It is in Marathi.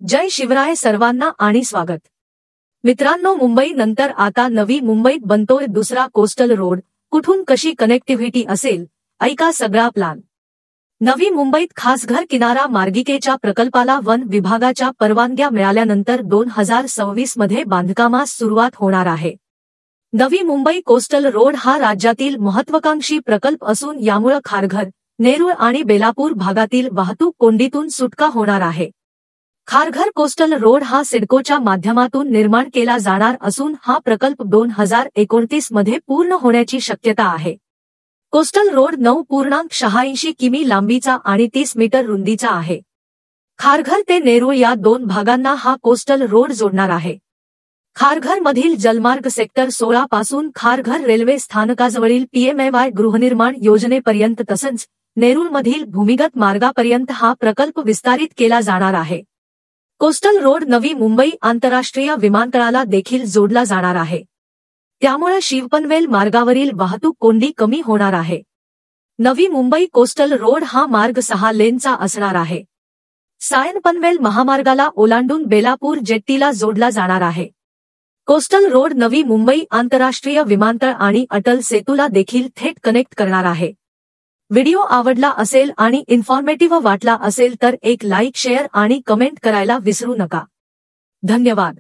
जय शिवराय सर्वांना आणि स्वागत। मित्रांनो, मुंबई नंतर आता नवी मुंबईत बनतोय दुसरा कोस्टल रोड। कुठून कशी कनेक्टिव्हिटी असेल, ऐका सगळा प्लॅन। नवी मुंबईत खासघर किनारा मार्गिकेच्या प्रकल्पाला वन विभागाच्या परवानग्या मिळाल्यानंतर 2026 मध्ये बांधकामास सुरुवात होणार आहे। नवी मुंबई कोस्टल रोड हा राज्यातील महत्त्वाकांक्षी प्रकल्प असून यामुळे खारघर, नेरूळ आणि बेलापूर भागातील वाहतूक कोंडीतून सुटका होणार आहे। खारघर कोस्टल रोड हा सिडकोच्या माध्यमातून निर्माण केला जाणार असून हा प्रकल्प 2029 मध्ये पूर्ण होण्याची शक्यता आहे। कोस्टल रोड 9.86 किमी लांबीचा आणि 30 मीटर रुंदीचा आहे। खारघर ते नेरूळ या दोन भागांना हा कोस्टल रोड जोडणार आहे। खारघर मधील जलमार्ग सेक्टर 16 पासून खारघर रेल्वे स्थानकाजवळील PMAY गृहनिर्माण योजनेपर्यंत तसंच नेरूळ मधील भूमिगत मार्गापर्यंत हा प्रकल्प विस्तारित केला जाणार आहे। कोस्टल रोड नवी मुंबई आंतरराष्ट्रीय विमानतळाला देखील जोडला जाणार आहे। त्यामुळे शिवपनवेल मार्गावरील वाहतूक कोंडी कमी होणार आहे। नवी मुंबई कोस्टल रोड हा मार्ग 6 लेनचा असणार आहे। सायन पनवेल महामार्गाला ओलांडून बेलापूर जेट्टीला जोडला जाणार आहे। कोस्टल रोड नवी मुंबई आंतरराष्ट्रीय विमानतळ आणि अटल सेतूला देखील थेट कनेक्ट करणार आहे। व्हिडिओ आवडला असेल आणि इन्फॉर्मेटिव्ह वाटला असेल तर एक लाईक, शेअर आणि कमेंट करायला विसरू नका। धन्यवाद।